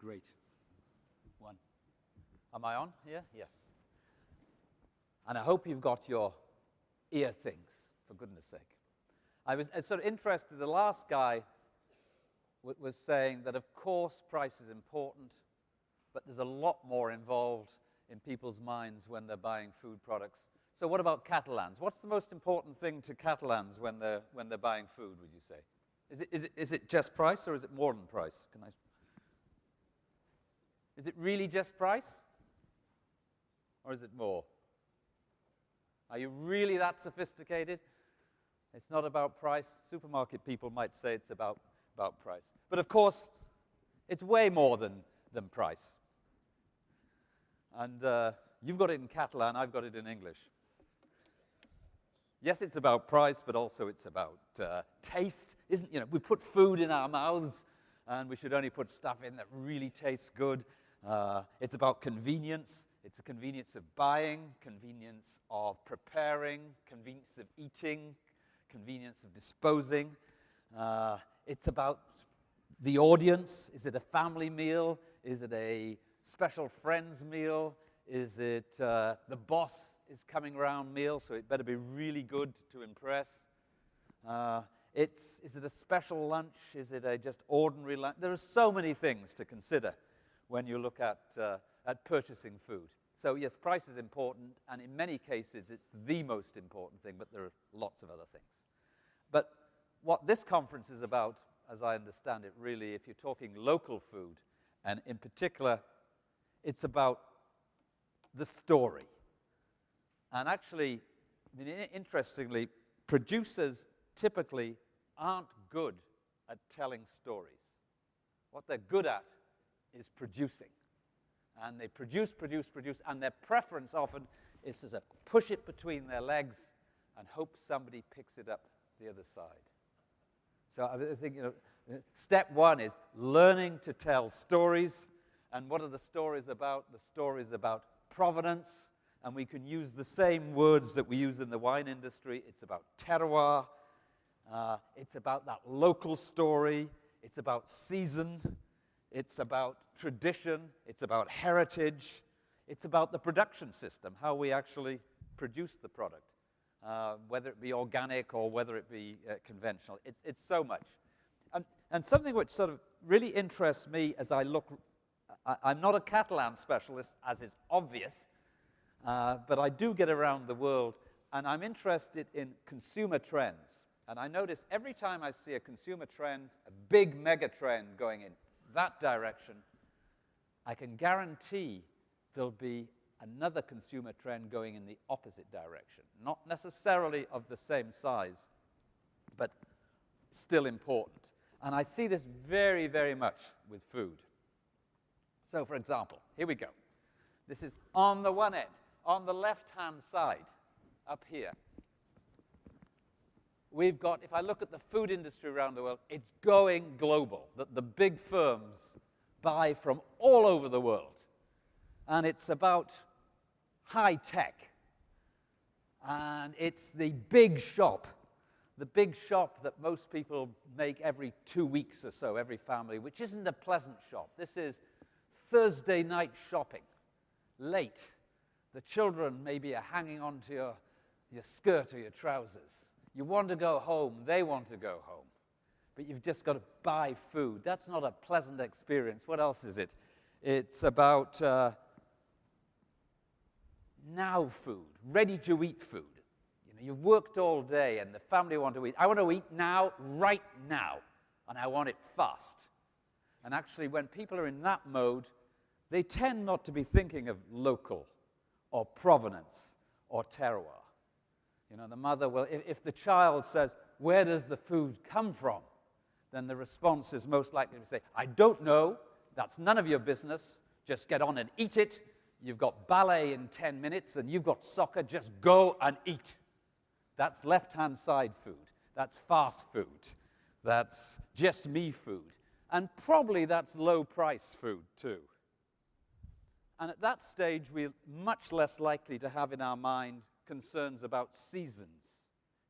Great. One. Am I on here? Yes. And I hope you've got your ear things, for goodness sake. I was sort of interested, the last guy was saying that, of course, price is important, but there's a lot more involved in people's minds when they're buying food products. So what about Catalans? What's the most important thing to Catalans when they're buying food, would you say? Is it just price, or is it more than price? Is it really just price? Or is it more? Are you really that sophisticated? It's not about price. Supermarket people might say it's about price. But of course, it's way more than price. And you've got it in Catalan, I've got it in English. Yes, it's about price, but also it's about taste. We put food in our mouths, and we should only put stuff in that really tastes good. It's about convenience. It's the convenience of buying, convenience of preparing, convenience of eating, convenience of disposing. It's about the audience. Is it a family meal? Is it a special friends meal? Is it the boss is coming around meal, so it better be really good to impress? Is it a special lunch? Is it a just ordinary lunch? There are so many things to consider when you look at purchasing food. So yes, price is important, and in many cases it's the most important thing, but there are lots of other things. But what this conference is about, as I understand it, really, if you're talking local food, and in particular, it's about the story. And actually, interestingly, producers typically aren't good at telling stories. What they're good at is producing. And they produce, and their preference often is to push it between their legs and hope somebody picks it up the other side. So I think, step one is learning to tell stories. And what are the stories about? The stories about provenance. And we can use the same words that we use in the wine industry. It's about terroir. It's about that local story. It's about season. It's about tradition. It's about heritage. It's about the production system, how we actually produce the product, whether it be organic or whether it be conventional. It's so much. And something which sort of really interests me as I look, I'm not a Catalan specialist, as is obvious, but I do get around the world, and I'm interested in consumer trends. And I notice every time I see a consumer trend, a big mega trend going in that direction, I can guarantee there'll be another consumer trend going in the opposite direction. Not necessarily of the same size, but still important. And I see this very, very much with food. So, for example, here we go. This is on the one end, on the left-hand side, up here. We've got, if I look at the food industry around the world, it's going global. The big firms buy from all over the world. And it's about high tech. And it's the big shop that most people make every 2 weeks or so, every family, which isn't a pleasant shop. This is Thursday night shopping, late. The children maybe are hanging onto your skirt or your trousers. You want to go home, they want to go home. But you've just got to buy food. That's not a pleasant experience. What else is it? It's about now food, ready-to-eat food. You've worked all day and the family want to eat. I want to eat now, right now, and I want it fast. And actually, when people are in that mode, they tend not to be thinking of local or provenance or terroir. The mother will, if the child says, where does the food come from? Then the response is most likely to say, I don't know, that's none of your business, just get on and eat it. You've got ballet in 10 minutes and you've got soccer, just go and eat. That's left-hand side food. That's fast food. That's just me food. And probably that's low-price food too. And at that stage, we're much less likely to have in our mind concerns about seasons.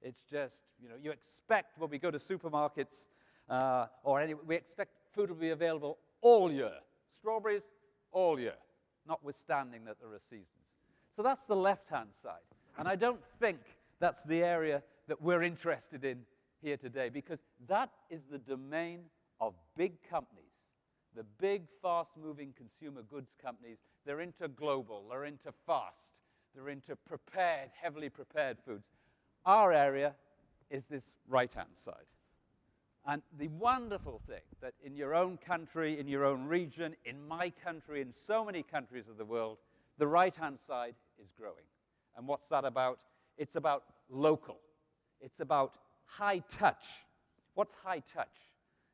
It's just, you expect when we go to supermarkets we expect food will be available all year, strawberries all year, notwithstanding that there are seasons. So that's the left-hand side. And I don't think that's the area that we're interested in here today, because that is the domain of big companies, the big, fast-moving consumer goods companies. They're into global, they're into fast, they're into prepared, heavily prepared foods. Our area is this right-hand side. And the wonderful thing that in your own country, in your own region, in my country, in so many countries of the world, the right-hand side is growing. And what's that about? It's about local. It's about high touch. What's high touch?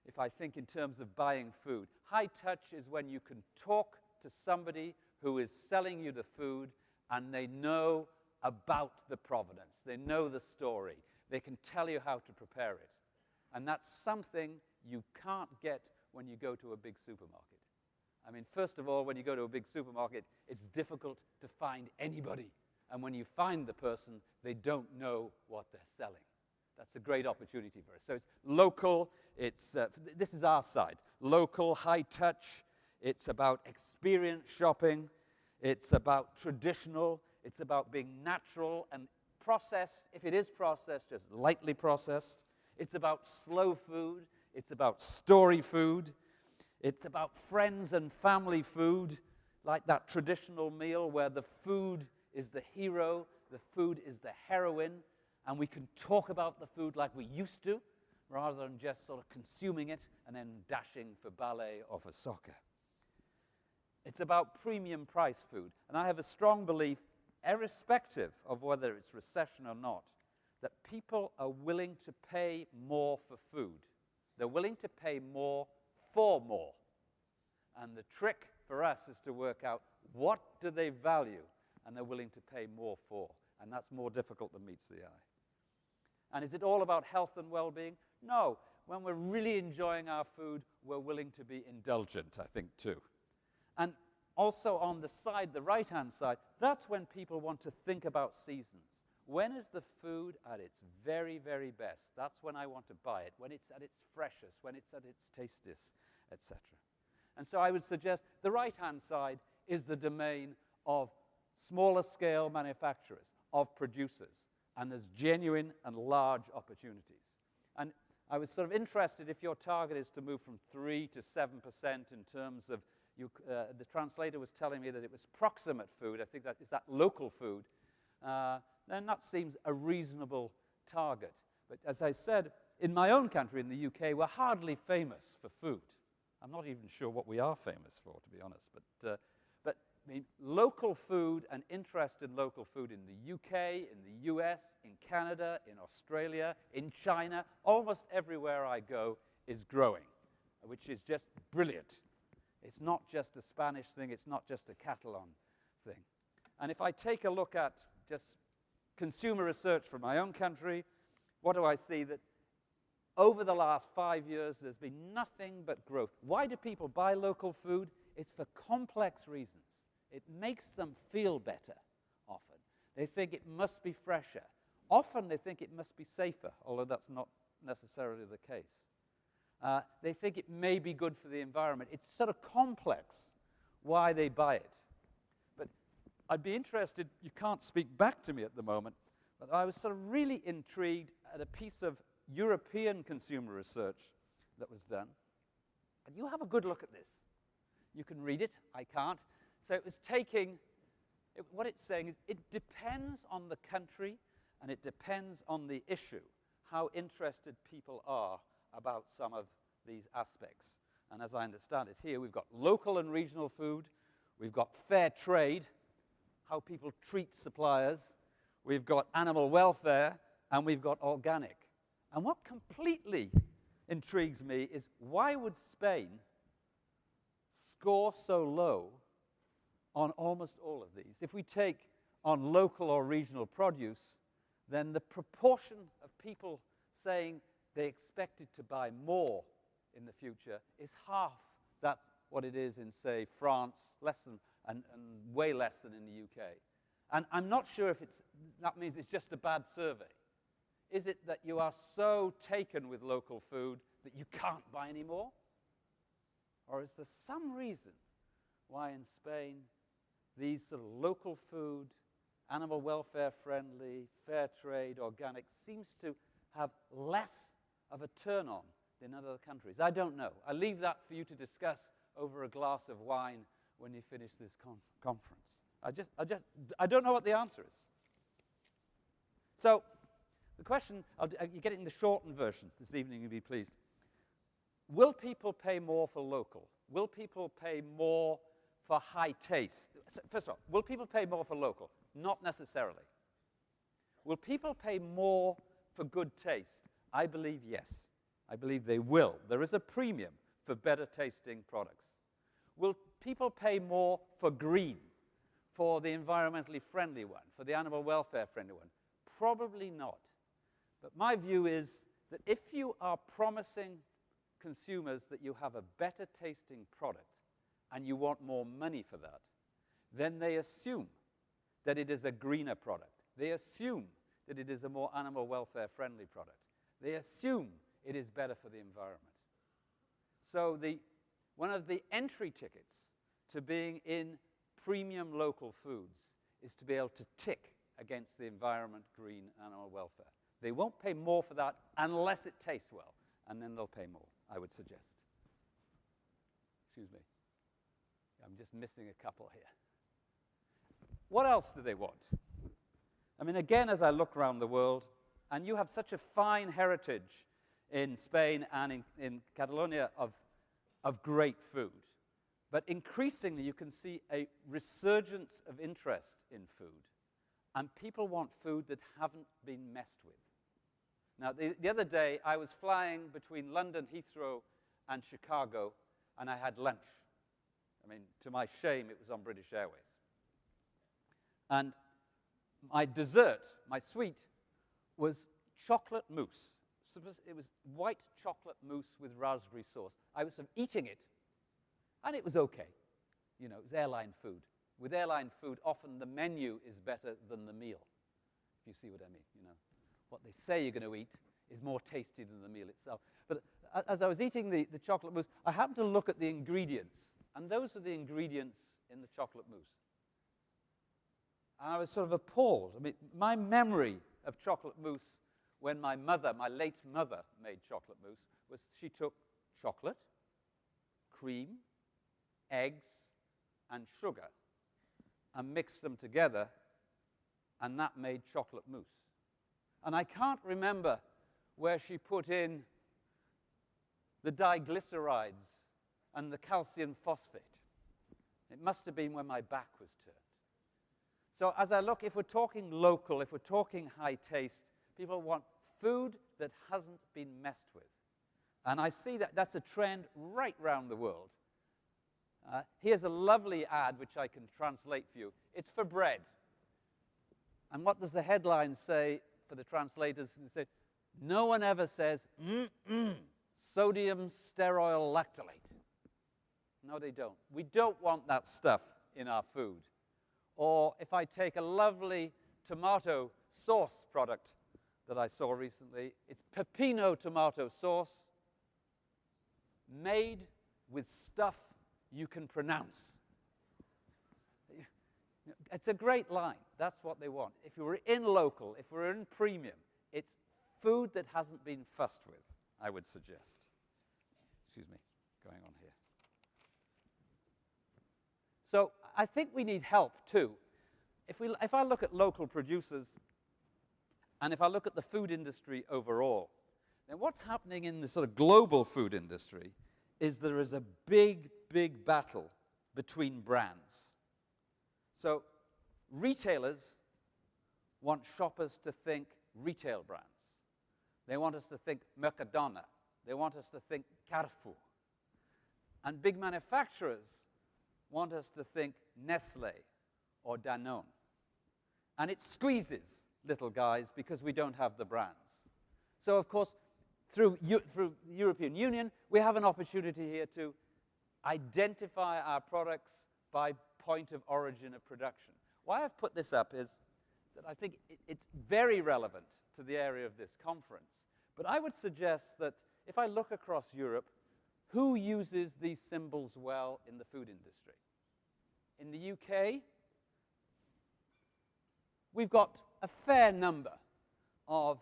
If I think in terms of buying food, high touch is when you can talk to somebody who is selling you the food and they know about the provenance. They know the story. They can tell you how to prepare it. And that's something you can't get when you go to a big supermarket. I mean, first of all, when you go to a big supermarket, it's difficult to find anybody. And when you find the person, they don't know what they're selling. That's a great opportunity for us. So it's local. This is our side. Local, high touch. It's about experience shopping. It's about traditional. It's about being natural and processed. If it is processed, just lightly processed. It's about slow food. It's about story food. It's about friends and family food, like that traditional meal where the food is the hero, the food is the heroine, and we can talk about the food like we used to, rather than just sort of consuming it and then dashing for ballet or for soccer. It's about premium price food, and I have a strong belief, irrespective of whether it's recession or not, that people are willing to pay more for food. They're willing to pay more for more. And the trick for us is to work out what do they value and they're willing to pay more for. And that's more difficult than meets the eye. And is it all about health and well-being? No. When we're really enjoying our food, we're willing to be indulgent, I think, too. And also on the side, the right-hand side, that's when people want to think about seasons. When is the food at its very, very best? That's when I want to buy it, when it's at its freshest, when it's at its tastiest, etc. And so I would suggest the right-hand side is the domain of smaller scale manufacturers, of producers, and there's genuine and large opportunities. And I was sort of interested if your target is to move from 3 to 7% in terms of, the translator was telling me that it was proximate food. I think that is that local food. Then that seems a reasonable target. But as I said, in my own country, in the UK, we're hardly famous for food. I'm not even sure what we are famous for, to be honest. But I mean, local food and interest in local food in the UK, in the US, in Canada, in Australia, in China, almost everywhere I go is growing, which is just brilliant. It's not just a Spanish thing. It's not just a Catalan thing. And if I take a look at just consumer research from my own country, what do I see? That over the last 5 years, there's been nothing but growth. Why do people buy local food? It's for complex reasons. It makes them feel better, often. They think it must be fresher. Often they think it must be safer, although that's not necessarily the case. They think it may be good for the environment. It's sort of complex why they buy it. But I'd be interested, you can't speak back to me at the moment, but I was sort of really intrigued at a piece of European consumer research that was done. And you have a good look at this. You can read it. I can't. So it was what it's saying is it depends on the country and it depends on the issue, how interested people are about some of these aspects. And as I understand it here, we've got local and regional food, we've got fair trade, how people treat suppliers, we've got animal welfare, and we've got organic. And what completely intrigues me is why would Spain score so low on almost all of these? If we take on local or regional produce, then the proportion of people saying they expected to buy more in the future is half that what it is in, say, France, less than, and way less than in the UK. And I'm not sure if that means it's just a bad survey. Is it that you are so taken with local food that you can't buy any more? Or is there some reason why in Spain these sort of local food, animal welfare friendly, fair trade, organic, seems to have less of a turn on than other countries. I don't know. I leave that for you to discuss over a glass of wine when you finish this conference. I don't know what the answer is. So the question, you're getting the shortened version this evening, you'll be pleased. Will people pay more for local? Will people pay more for high taste? First of all, will people pay more for local? Not necessarily. Will people pay more for good taste? I believe yes. I believe they will. There is a premium for better tasting products. Will people pay more for green, for the environmentally friendly one, for the animal welfare friendly one? Probably not. But my view is that if you are promising consumers that you have a better tasting product and you want more money for that, then they assume that it is a greener product. They assume that it is a more animal welfare friendly product. They assume it is better for the environment. So one of the entry tickets to being in premium local foods is to be able to tick against the environment, green, animal welfare. They won't pay more for that unless it tastes well, and then they'll pay more, I would suggest. Excuse me. I'm just missing a couple here. What else do they want? I mean, again, as I look around the world, and you have such a fine heritage in Spain and in Catalonia of great food, but increasingly you can see a resurgence of interest in food, and people want food that haven't been messed with. Now, the other day, I was flying between London Heathrow and Chicago, and I had lunch. I mean, to my shame, it was on British Airways. And my dessert, my sweet, was chocolate mousse. It was white chocolate mousse with raspberry sauce. I was sort of eating it, and it was okay. You know, it was airline food. With airline food, often the menu is better than the meal, if you see what I mean, you know. What they say you're going to eat is more tasty than the meal itself. But as I was eating the chocolate mousse, I happened to look at the ingredients, and those are the ingredients in the chocolate mousse. And I was sort of appalled. I mean, my memory of chocolate mousse when my late mother, made chocolate mousse was she took chocolate, cream, eggs, and sugar, and mixed them together, and that made chocolate mousse. And I can't remember where she put in the diglycerides and the calcium phosphate. It must have been when my back was turned. So as I look, if we're talking local, if we're talking high taste, people want food that hasn't been messed with. And I see that that's a trend right around the world. Here's a lovely ad which I can translate for you. It's for bread. And what does the headline say for the translators? They say, no one ever says, sodium steroyl lactylate. No, they don't. We don't want that stuff in our food. Or if I take a lovely tomato sauce product that I saw recently, it's pepino tomato sauce made with stuff you can pronounce. It's a great line. That's what they want. If we're in local, if we're in premium, it's food that hasn't been fussed with, I would suggest. Excuse me, going on here. So I think we need help, too. If I look at local producers, and if I look at the food industry overall, then what's happening in the sort of global food industry is there is a big, big battle between brands. So retailers want shoppers to think retail brands. They want us to think Mercadona. They want us to think Carrefour. And big manufacturers want us to think Nestle or Danone. And it squeezes little guys because we don't have the brands. So, of course, through the European Union, we have an opportunity here to identify our products by point of origin of production. Why I've put this up is that I think it's very relevant to the area of this conference. But I would suggest that if I look across Europe, who uses these symbols well in the food industry? In the UK, we've got a fair number of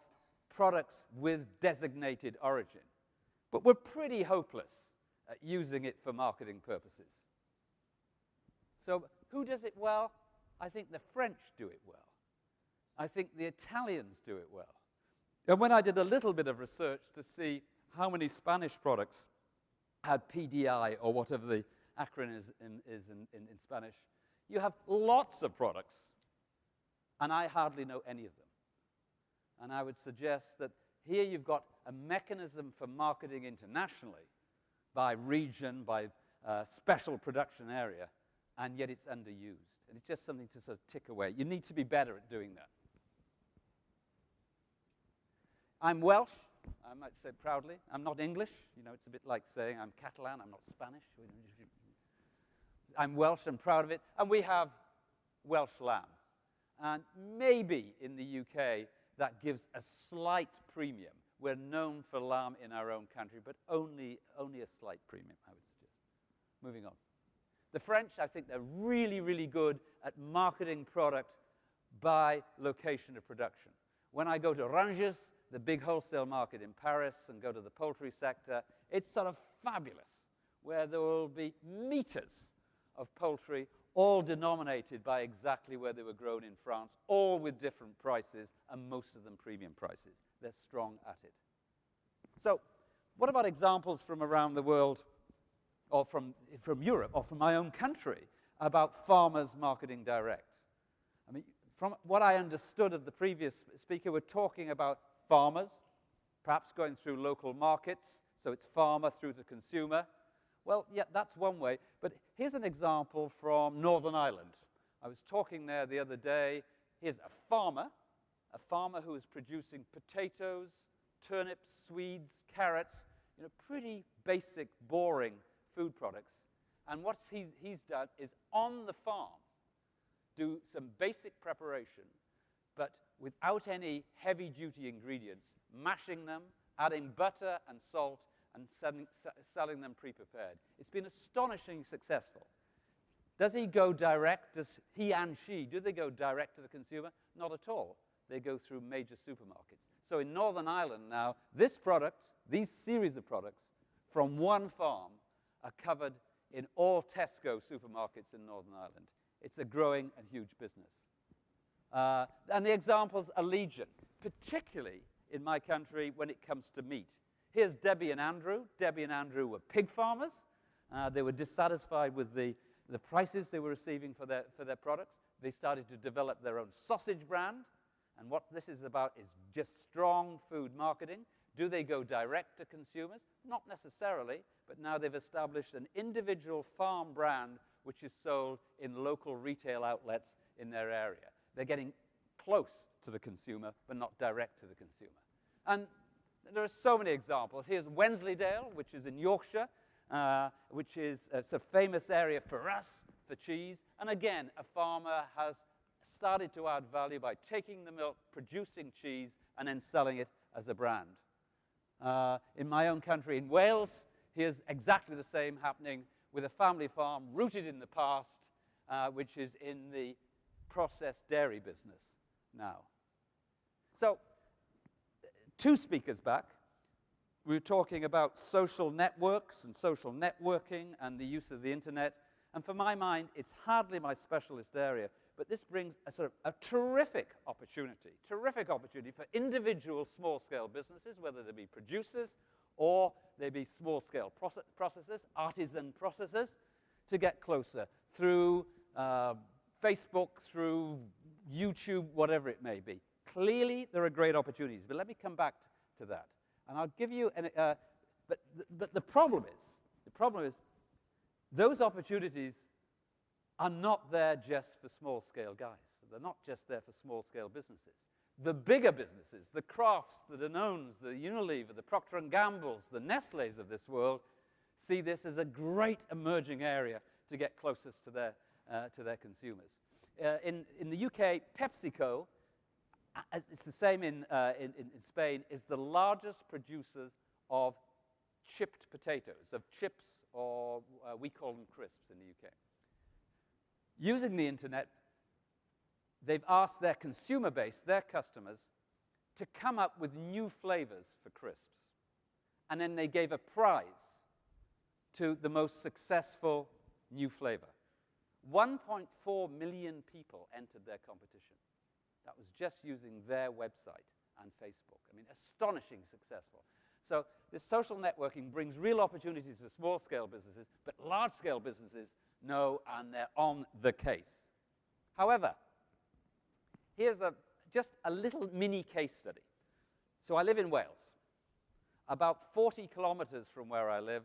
products with designated origin, but we're pretty hopeless at using it for marketing purposes. So who does it well? I think the French do it well. I think the Italians do it well. And when I did a little bit of research to see how many Spanish products had PDI, or whatever the acronym is in Spanish, you have lots of products, and I hardly know any of them. And I would suggest that here you've got a mechanism for marketing internationally by region, by special production area, and yet it's underused. And it's just something to sort of tick away. You need to be better at doing that. I'm Welsh, I might say proudly. I'm not English. You know, it's a bit like saying I'm Catalan, I'm not Spanish. I'm Welsh, I'm proud of it. And we have Welsh lamb. And maybe in the UK, that gives a slight premium. We're known for lamb in our own country, but only a slight premium, I would suggest. Moving on. The French, I think they're really, really good at marketing product by location of production. When I go to Rangers, the big wholesale market in Paris, and go to the poultry sector, it's sort of fabulous, where there will be meters of poultry, all denominated by exactly where they were grown in France, all with different prices, and most of them premium prices. They're strong at it. So what about examples from around the world, or from Europe, or from my own country, about farmers marketing direct? I mean, from what I understood of the previous speaker, we're talking about farmers, perhaps going through local markets, so it's farmer through to consumer. Well, yeah, that's one way, but here's an example from Northern Ireland. I was talking there the other day. Here's a farmer who is producing potatoes, turnips, swedes, carrots, you know, pretty basic, boring food products. And what he's done is on the farm do some basic preparation, but without any heavy-duty ingredients, mashing them, adding butter and salt, and selling them pre-prepared. It's been astonishingly successful. Does he go direct? Does he and she, do they go direct to the consumer? Not at all. They go through major supermarkets. So in Northern Ireland now, this product, these series of products from one farm are covered in all Tesco supermarkets in Northern Ireland. It's a growing and huge business. And the examples are legion, particularly in my country when it comes to meat. Here's Debbie and Andrew. Debbie and Andrew were pig farmers. They were dissatisfied with the prices they were receiving for their products. They started to develop their own sausage brand. And what this is about is just strong food marketing. Do they go direct to consumers? Not necessarily, but now they've established an individual farm brand which is sold in local retail outlets in their area. They're getting close to the consumer, but not direct to the consumer. And there are so many examples. Here's Wensleydale, which is in Yorkshire, which is a famous area for us, for cheese. And again, a farmer has started to add value by taking the milk, producing cheese, and then selling it as a brand. In my own country, in Wales, here's exactly the same happening with a family farm rooted in the past, which is in the processed dairy business now. So, 2 speakers back, we were talking about social networks and social networking and the use of the internet. And for my mind, it's hardly my specialist area, but this brings a terrific opportunity for individual small-scale businesses, whether they be producers or they be small-scale processors, artisan processors, to get closer through Facebook, through YouTube, whatever it may be. Clearly, there are great opportunities, but let me come back to that. And I'll give you but the problem is, those opportunities are not there just for small-scale guys. They're not just there for small-scale businesses. The bigger businesses, the Crafts, the Danones, the Unilever, the Procter & Gamble's, the Nestle's of this world, see this as a great emerging area to get closest to their consumers. In the UK, PepsiCo, it's the same in Spain, is the largest producer of chipped potatoes, of chips, or we call them crisps in the UK. using the internet, they've asked their consumer base, their customers, to come up with new flavors for crisps. And then they gave a prize to the most successful new flavor. 1.4 million people entered their competition. That was just using their website and Facebook. I mean, astonishing successful. So this social networking brings real opportunities for small-scale businesses, but large-scale businesses know, and they're on the case. However, here's just a little mini case study. So I live in Wales. About 40 kilometers from where I live,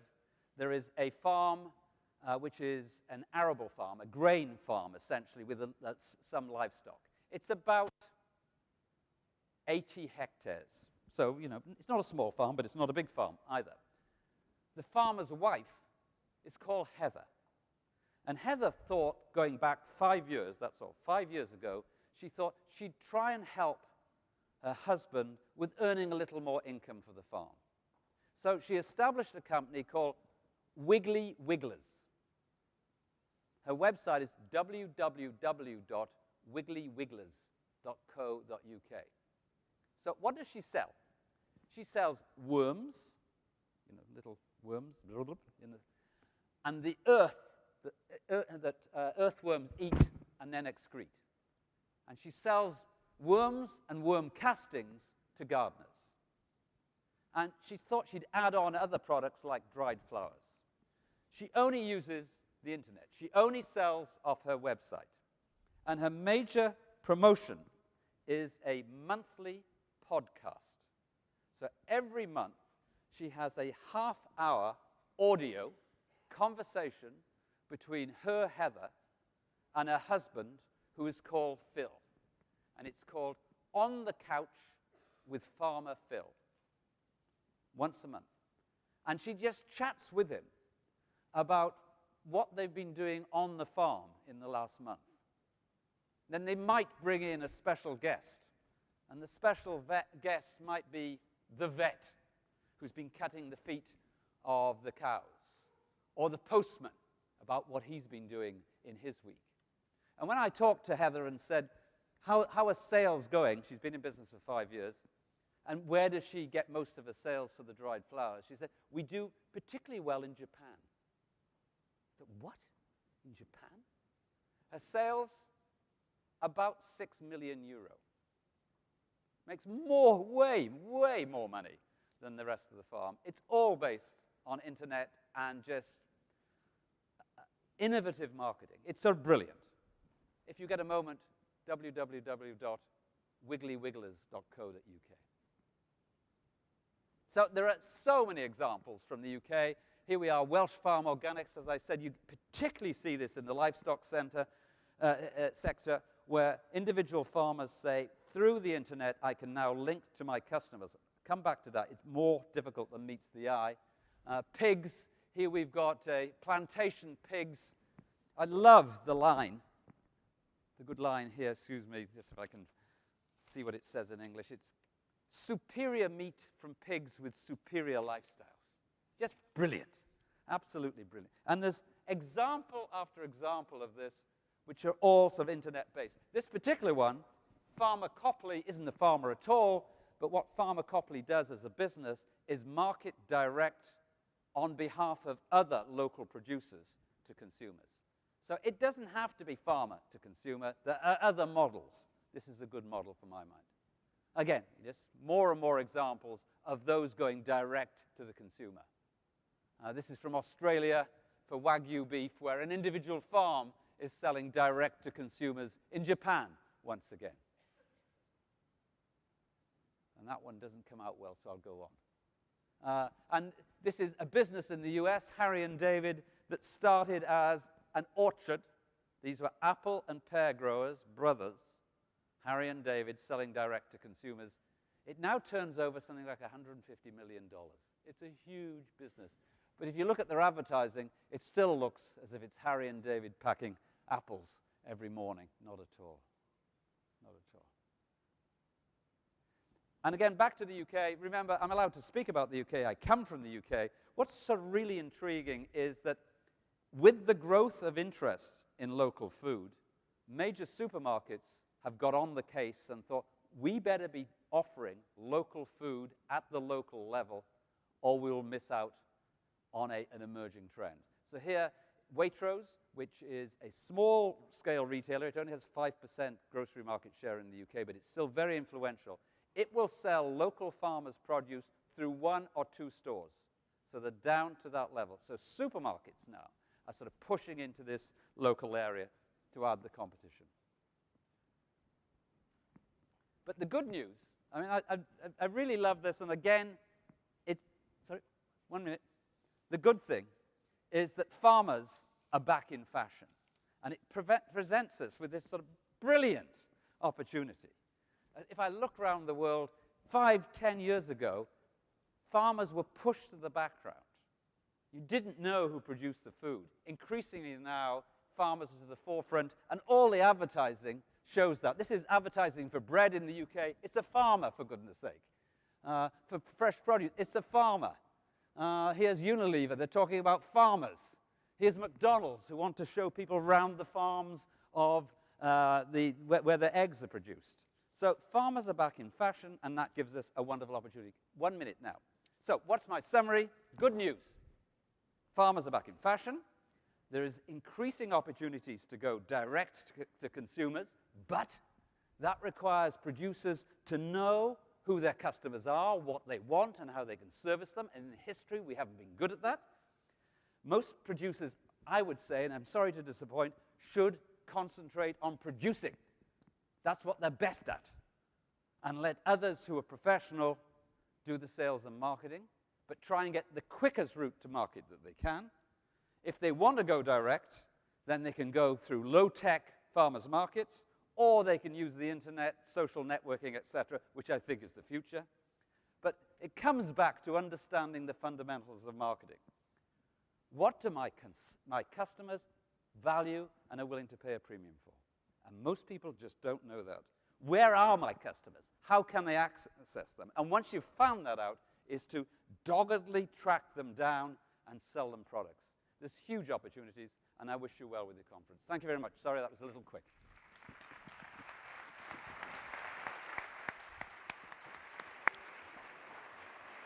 there is a farm which is an arable farm, a grain farm, essentially, with some livestock. It's about 80 hectares. So, you know, it's not a small farm, but it's not a big farm either. The farmer's wife is called Heather. And Heather thought, going back 5 years, that's all, 5 years ago, she thought she'd try and help her husband with earning a little more income for the farm. So she established a company called Wiggly Wigglers. Her website is www.wigglywigglers.co.uk. So what does she sell? She sells worms, you know, little worms, and the earth that earthworms eat and then excrete. And she sells worms and worm castings to gardeners. And she thought she'd add on other products like dried flowers. She only uses the internet. She only sells off her website. And her major promotion is a monthly podcast. So every month, she has a half-hour audio conversation between her, Heather, and her husband, who is called Phil. And it's called On the Couch with Farmer Phil. Once a month. And she just chats with him about what they've been doing on the farm in the last month. Then they might bring in a special guest. And the special guest might be the vet who's been cutting the feet of the cows, or the postman about what he's been doing in his week. And when I talked to Heather and said, how are sales going? She's been in business for 5 years. And where does she get most of her sales for the dried flowers? She said, we do particularly well in Japan. I said, what? In Japan? Her sales, about 6 million euro. Makes way more money than the rest of the farm. It's all based on internet and just innovative marketing. It's so brilliant. If you get a moment, www.wigglywigglers.co.uk. So there are so many examples from the UK. Here we are, Welsh Farm Organics. As I said, you particularly see this in the livestock sector, where individual farmers say, through the internet, I can now link to my customers. Come back to that. It's more difficult than meets the eye. Pigs. Here we've got plantation pigs. I love the line. The good line here, excuse me, just if I can see what it says in English. It's superior meat from pigs with superior lifestyles. Just brilliant. Absolutely brilliant. And there's example after example of this, which are all sort of internet-based. This particular one, Farmer Copley isn't a farmer at all, but what Farmer Copley does as a business is market direct on behalf of other local producers to consumers. So it doesn't have to be farmer to consumer. There are other models. This is a good model for my mind. Again, just more and more examples of those going direct to the consumer. This is from Australia for Wagyu beef, where an individual farm is selling direct to consumers in Japan once again. And that one doesn't come out well, so I'll go on. And this is a business in the US, Harry and David, that started as an orchard. These were apple and pear growers, brothers, Harry and David, selling direct to consumers. It now turns over something like $150 million. It's a huge business. But if you look at their advertising, it still looks as if it's Harry and David packing apples every morning. Not at all. Not at all. And again, back to the UK. Remember, I'm allowed to speak about the UK. I come from the UK. What's sort of really intriguing is that With the growth of interest in local food, major supermarkets have got on the case and thought, we better be offering local food at the local level or we will miss out on an emerging trend. So here, Waitrose, which is a small-scale retailer, it only has 5% grocery market share in the UK, but it's still very influential. It will sell local farmers' produce through 1 or 2 stores. So they're down to that level. So supermarkets now are sort of pushing into this local area to add the competition. But the good news, I mean, I really love this, and again, sorry, 1 minute. The good thing is that farmers are back in fashion, and it presents us with this sort of brilliant opportunity. If I look around the world, 5-10 years ago, farmers were pushed to the background. You didn't know who produced the food. Increasingly now, farmers are to the forefront, and all the advertising shows that. This is advertising for bread in the UK. It's a farmer, for goodness sake. For fresh produce, it's a farmer. Here's Unilever. They're talking about farmers. Here's McDonald's, who want to show people around the farms of where the eggs are produced. So farmers are back in fashion, and that gives us a wonderful opportunity. 1 minute now. So what's my summary? Good news. Farmers are back in fashion. There is increasing opportunities to go direct to consumers, but that requires producers to know who their customers are, what they want, and how they can service them. And in history, we haven't been good at that. Most producers, I would say, and I'm sorry to disappoint, should concentrate on producing. That's what they're best at. And let others who are professional do the sales and marketing, but try and get the quickest route to market that they can. If they want to go direct, then they can go through low-tech farmers markets, or they can use the internet, social networking, etc., which I think is the future. But it comes back to understanding the fundamentals of marketing. What do my customers value and are willing to pay a premium for? And most people just don't know that. Where are my customers? How can they access them? And once you've found that out, is to doggedly track them down and sell them products. There's huge opportunities, and I wish you well with your conference. Thank you very much. Sorry that was a little quick.